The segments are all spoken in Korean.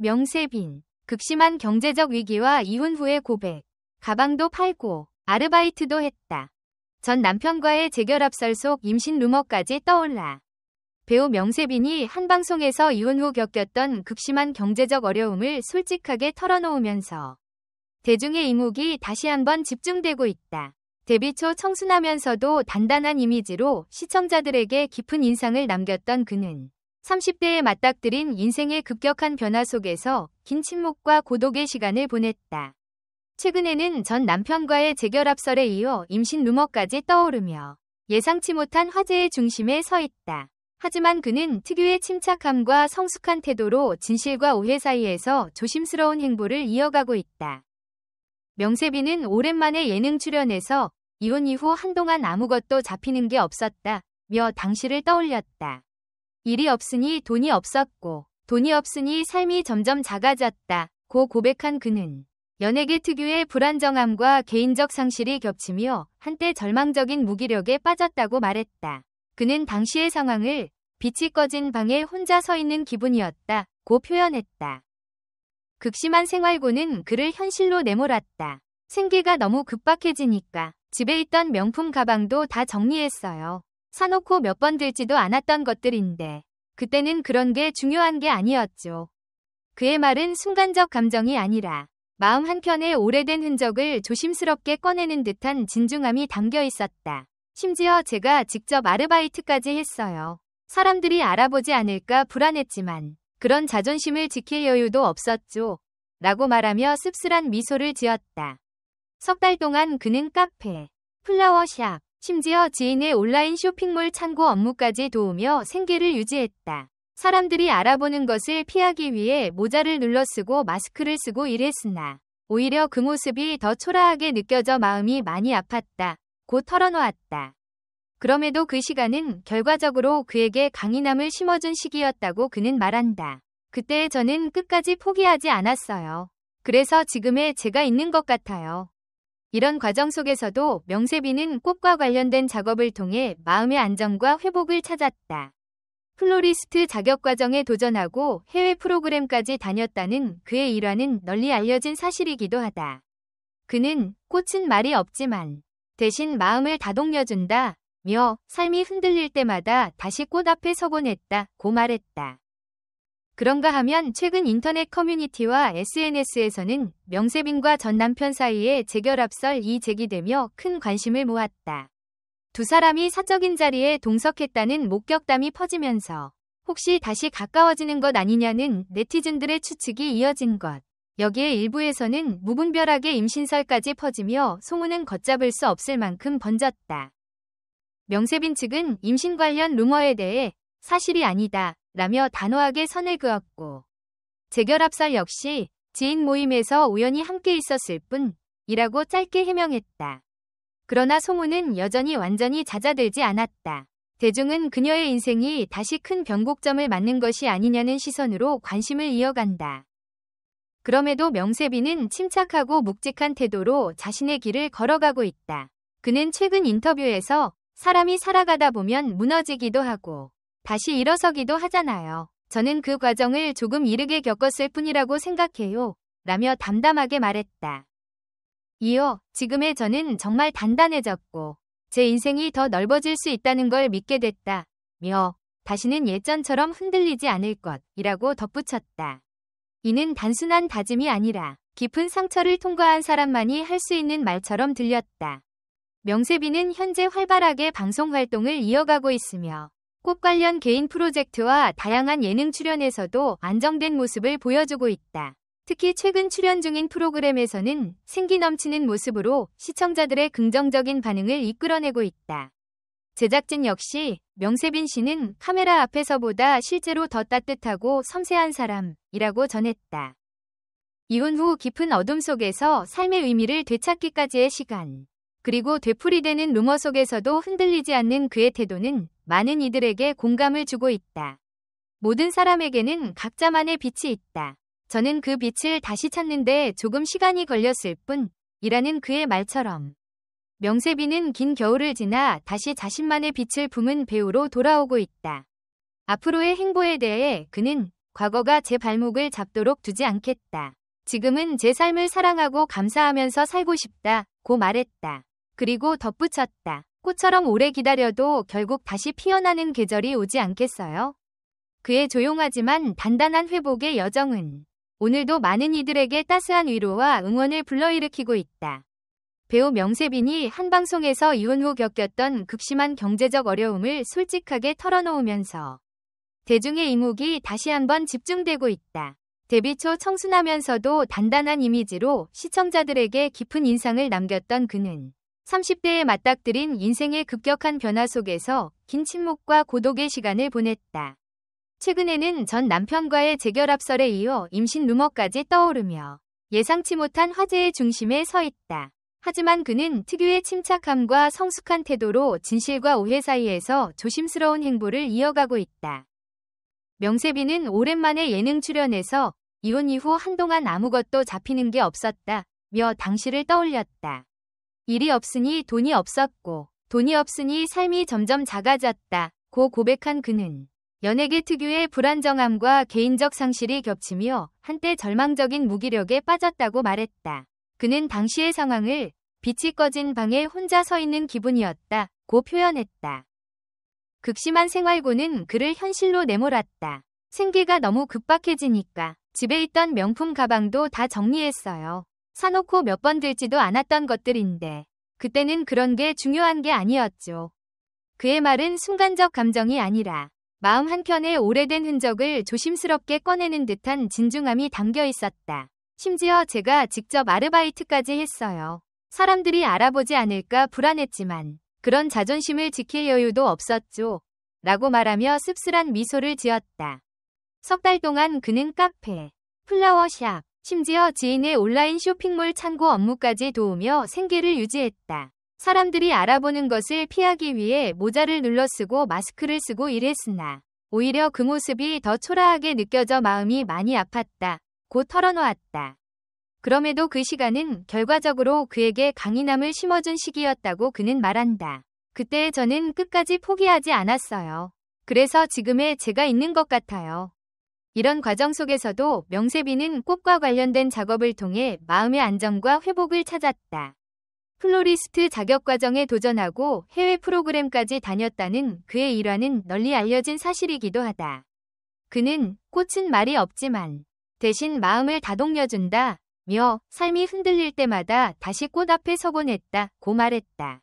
명세빈, 극심한 경제적 위기와 이혼 후의 고백. 가방도 팔고 아르바이트도 했다. 전 남편과의 재결합설 속 임신 루머까지 떠올라. 배우 명세빈이 한 방송에서 이혼 후 겪었던 극심한 경제적 어려움을 솔직하게 털어놓으면서 대중의 이목이 다시 한번 집중되고 있다. 데뷔 초 청순하면서도 단단한 이미지로 시청자들에게 깊은 인상을 남겼던 그는 30대에 맞닥뜨린 인생의 급격한 변화 속에서 긴 침묵과 고독의 시간을 보냈다. 최근에는 전 남편과의 재결합설에 이어 임신 루머까지 떠오르며 예상치 못한 화제의 중심에 서 있다. 하지만 그는 특유의 침착함과 성숙한 태도로 진실과 오해 사이에서 조심스러운 행보를 이어가고 있다. 명세빈은 오랜만에 예능 출연에서 이혼 이후 한동안 아무것도 잡히는 게 없었다며 당시를 떠올렸다. 일이 없으니 돈이 없었고 돈이 없으니 삶이 점점 작아졌다고 고백한 그는 연예계 특유의 불안정함과 개인적 상실이 겹치며 한때 절망적인 무기력에 빠졌다고 말했다. 그는 당시의 상황을 빛이 꺼진 방에 혼자 서 있는 기분이었다고 표현했다. 극심한 생활고는 그를 현실로 내몰았다. 생계가 너무 급박해지니까 집에 있던 명품 가방도 다 정리했어요. 사놓고 몇 번 들지도 않았던 것들인데 그때는 그런 게 중요한 게 아니었죠. 그의 말은 순간적 감정이 아니라 마음 한켠에 오래된 흔적을 조심스럽게 꺼내는 듯한 진중함이 담겨 있었다. 심지어 제가 직접 아르바이트까지 했어요. 사람들이 알아보지 않을까 불안했지만 그런 자존심을 지킬 여유도 없었죠. 라고 말하며 씁쓸한 미소를 지었다. 석 달 동안 그는 카페, 플라워샵, 심지어 지인의 온라인 쇼핑몰 창고 업무까지 도우며 생계를 유지했다. 사람들이 알아보는 것을 피하기 위해 모자를 눌러쓰고 마스크를 쓰고 일했으나 오히려 그 모습이 더 초라하게 느껴져 마음이 많이 아팠다. 고 털어놓았다. 그럼에도 그 시간은 결과적으로 그에게 강인함을 심어준 시기였다고 그는 말한다. 그때 저는 끝까지 포기하지 않았어요. 그래서 지금의 제가 있는 것 같아요. 이런 과정 속에서도 명세빈은 꽃과 관련된 작업을 통해 마음의 안정과 회복을 찾았다. 플로리스트 자격과정에 도전하고 해외 프로그램까지 다녔다는 그의 일화는 널리 알려진 사실이기도 하다. 그는 꽃은 말이 없지만 대신 마음을 다독여준다며 삶이 흔들릴 때마다 다시 꽃 앞에 서곤 했다고 말했다. 그런가 하면 최근 인터넷 커뮤니티와 SNS에서는 명세빈과 전 남편 사이의 재결합설이 제기되며 큰 관심을 모았다. 두 사람이 사적인 자리에 동석했다는 목격담이 퍼지면서 혹시 다시 가까워지는 것 아니냐는 네티즌들의 추측이 이어진 것. 여기에 일부에서는 무분별하게 임신설까지 퍼지며 소문은 걷잡을 수 없을 만큼 번졌다. 명세빈 측은 임신 관련 루머에 대해 사실이 아니다 라며 단호하게 선을 그었고 재결합설 역시 지인 모임에서 우연히 함께 있었을 뿐이라고 짧게 해명했다. 그러나 소문은 여전히 완전히 잦아들지 않았다. 대중은 그녀의 인생이 다시 큰 변곡점을 맞는 것이 아니냐는 시선으로 관심을 이어간다. 그럼에도 명세빈은 침착하고 묵직한 태도로 자신의 길을 걸어가고 있다. 그는 최근 인터뷰에서 사람이 살아가다 보면 무너지기도 하고 다시 일어서기도 하잖아요. 저는 그 과정을 조금 이르게 겪었을 뿐이라고 생각해요. 라며 담담하게 말했다. 이어 지금의 저는 정말 단단해졌고 제 인생이 더 넓어질 수 있다는 걸 믿게 됐다며 다시는 예전처럼 흔들리지 않을 것이라고 덧붙였다. 이는 단순한 다짐이 아니라 깊은 상처를 통과한 사람만이 할 수 있는 말처럼 들렸다. 명세빈은 현재 활발하게 방송 활동을 이어가고 있으며 꽃 관련 개인 프로젝트와 다양한 예능 출연에서도 안정된 모습을 보여주고 있다. 특히 최근 출연 중인 프로그램에서는 생기 넘치는 모습으로 시청자들의 긍정적인 반응을 이끌어내고 있다. 제작진 역시 명세빈 씨는 카메라 앞에서보다 실제로 더 따뜻하고 섬세한 사람이라고 전했다. 이혼 후 깊은 어둠 속에서 삶의 의미를 되찾기까지의 시간, 그리고 되풀이되는 루머 속에서도 흔들리지 않는 그의 태도는 많은 이들에게 공감을 주고 있다. 모든 사람에게는 각자만의 빛이 있다. 저는 그 빛을 다시 찾는데 조금 시간이 걸렸을 뿐이라는 그의 말처럼 명세빈은 긴 겨울을 지나 다시 자신만의 빛을 품은 배우로 돌아오고 있다. 앞으로의 행보에 대해 그는 과거가 제 발목을 잡도록 두지 않겠다. 지금은 제 삶을 사랑하고 감사하면서 살고 싶다. 고 말했다. 그리고 덧붙였다. 꽃처럼 오래 기다려도 결국 다시 피어나는 계절이 오지 않겠어요? 그의 조용하지만 단단한 회복의 여정은 오늘도 많은 이들에게 따스한 위로와 응원을 불러일으키고 있다. 배우 명세빈이 한 방송에서 이혼 후 겪었던 극심한 경제적 어려움을 솔직하게 털어놓으면서 대중의 이목이 다시 한번 집중되고 있다. 데뷔 초 청순하면서도 단단한 이미지로 시청자들에게 깊은 인상을 남겼던 그는 30대에 맞닥뜨린 인생의 급격한 변화 속에서 긴 침묵과 고독의 시간을 보냈다. 최근에는 전 남편과의 재결합설에 이어 임신 루머까지 떠오르며 예상치 못한 화제의 중심에 서 있다. 하지만 그는 특유의 침착함과 성숙한 태도로 진실과 오해 사이에서 조심스러운 행보를 이어가고 있다. 명세빈은 오랜만에 예능 출연에서 이혼 이후 한동안 아무것도 잡히는 게 없었다며 당시를 떠올렸다. 일이 없으니 돈이 없었고 돈이 없으니 삶이 점점 작아졌다고 고백한 그는 연예계 특유의 불안정함과 개인적 상실이 겹치며 한때 절망적인 무기력에 빠졌다고 말했다. 그는 당시의 상황을 빛이 꺼진 방에 혼자 서 있는 기분이었다고 표현했다. 극심한 생활고는 그를 현실로 내몰았다. 생계가 너무 급박해지니까 집에 있던 명품 가방도 다 정리했어요. 사놓고 몇 번 들지도 않았던 것들인데 그때는 그런 게 중요한 게 아니었죠. 그의 말은 순간적 감정이 아니라 마음 한켠에 오래된 흔적을 조심스럽게 꺼내는 듯한 진중함이 담겨 있었다. 심지어 제가 직접 아르바이트까지 했어요. 사람들이 알아보지 않을까 불안했지만 그런 자존심을 지킬 여유도 없었죠. 라고 말하며 씁쓸한 미소를 지었다. 석 달 동안 그는 카페, 플라워샵, 심지어 지인의 온라인 쇼핑몰 창고 업무까지 도우며 생계를 유지했다. 사람들이 알아보는 것을 피하기 위해 모자를 눌러 쓰고 마스크를 쓰고 일했으나 오히려 그 모습이 더 초라하게 느껴져 마음이 많이 아팠다. 고 털어놓았다. 그럼에도 그 시간은 결과적으로 그에게 강인함을 심어준 시기였다고 그는 말한다. 그때 저는 끝까지 포기하지 않았어요. 그래서 지금의 제가 있는 것 같아요. 이런 과정 속에서도 명세빈은 꽃과 관련된 작업을 통해 마음의 안정과 회복을 찾았다. 플로리스트 자격과정에 도전하고 해외 프로그램까지 다녔다는 그의 일화는 널리 알려진 사실이기도 하다. 그는 꽃은 말이 없지만 대신 마음을 다독여준다. 며 삶이 흔들릴 때마다 다시 꽃 앞에 서곤 했다고 말했다.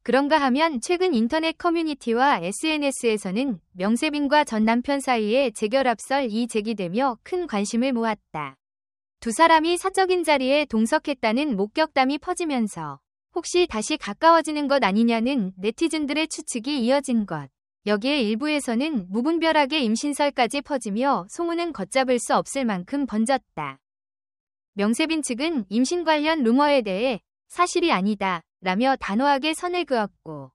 그런가 하면 최근 인터넷 커뮤니티와 SNS에서는 명세빈과 전 남편 사이의 재결합설이 제기되며 큰 관심을 모았다. 두 사람이 사적인 자리에 동석했다는 목격담이 퍼지면서 혹시 다시 가까워지는 것 아니냐는 네티즌들의 추측이 이어진 것. 여기에 일부에서는 무분별하게 임신설까지 퍼지며 소문은 걷잡을 수 없을 만큼 번졌다. 명세빈 측은 임신 관련 루머에 대해 사실이 아니다 라며 단호하게 선을 그었고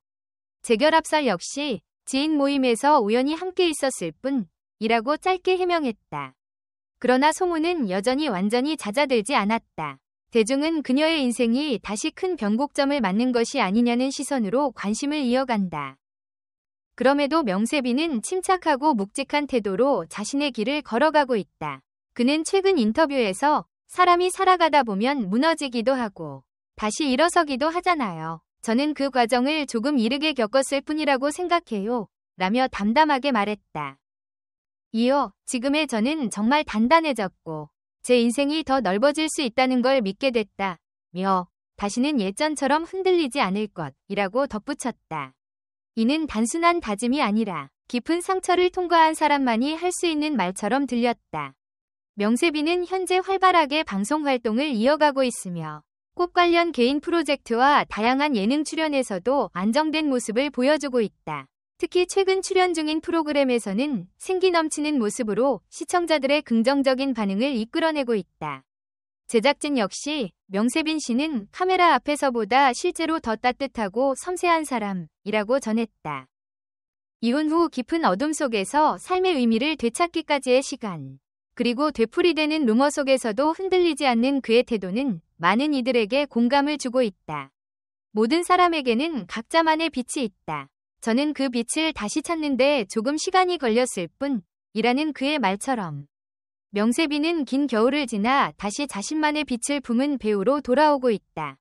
재결합설 역시 지인 모임에서 우연히 함께 있었을 뿐이라고 짧게 해명했다. 그러나 소문은 여전히 완전히 잦아들지 않았다. 대중은 그녀의 인생이 다시 큰 변곡점을 맞는 것이 아니냐는 시선으로 관심을 이어간다. 그럼에도 명세빈은 침착하고 묵직한 태도로 자신의 길을 걸어가고 있다. 그는 최근 인터뷰에서 사람이 살아가다 보면 무너지기도 하고 다시 일어서기도 하잖아요. 저는 그 과정을 조금 이르게 겪었을 뿐이라고 생각해요. 라며 담담하게 말했다. 이어 지금의 저는 정말 단단해졌고 제 인생이 더 넓어질 수 있다는 걸 믿게 됐다며 다시는 예전처럼 흔들리지 않을 것이라고 덧붙였다. 이는 단순한 다짐이 아니라 깊은 상처를 통과한 사람만이 할 수 있는 말처럼 들렸다. 명세빈은 현재 활발하게 방송 활동을 이어가고 있으며 꽃 관련 개인 프로젝트와 다양한 예능 출연에서도 안정된 모습을 보여주고 있다. 특히 최근 출연 중인 프로그램에서는 생기 넘치는 모습으로 시청자들의 긍정적인 반응을 이끌어내고 있다. 제작진 역시 명세빈 씨는 카메라 앞에서보다 실제로 더 따뜻하고 섬세한 사람이라고 전했다. 이혼 후 깊은 어둠 속에서 삶의 의미를 되찾기까지의 시간. 그리고 되풀이되는 루머 속에서도 흔들리지 않는 그의 태도는 많은 이들에게 공감을 주고 있다. 모든 사람에게는 각자만의 빛이 있다. 저는 그 빛을 다시 찾는데 조금 시간이 걸렸을 뿐 이라는 그의 말처럼 명세비는 긴 겨울을 지나 다시 자신만의 빛을 품은 배우로 돌아오고 있다.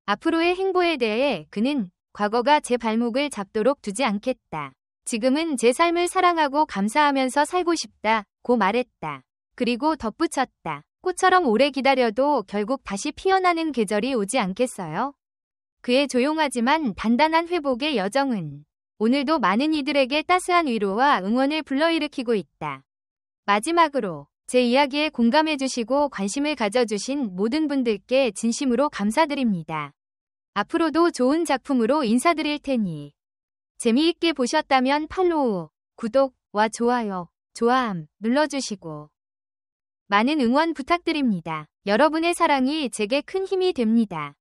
앞으로의 행보에 대해 그는 과거가 제 발목을 잡도록 두지 않겠다. 지금은 제 삶을 사랑하고 감사하면서 살고 싶다고 말했다. 그리고 덧붙였다. 꽃처럼 오래 기다려도 결국 다시 피어나는 계절이 오지 않겠어요? 그의 조용하지만 단단한 회복의 여정은 오늘도 많은 이들에게 따스한 위로와 응원을 불러일으키고 있다. 마지막으로 제 이야기에 공감해주시고 관심을 가져주신 모든 분들께 진심으로 감사드립니다. 앞으로도 좋은 작품으로 인사드릴 테니 재미있게 보셨다면 팔로우, 구독과 좋아요, 좋아함 눌러주시고 많은 응원 부탁드립니다. 여러분의 사랑이 제게 큰 힘이 됩니다.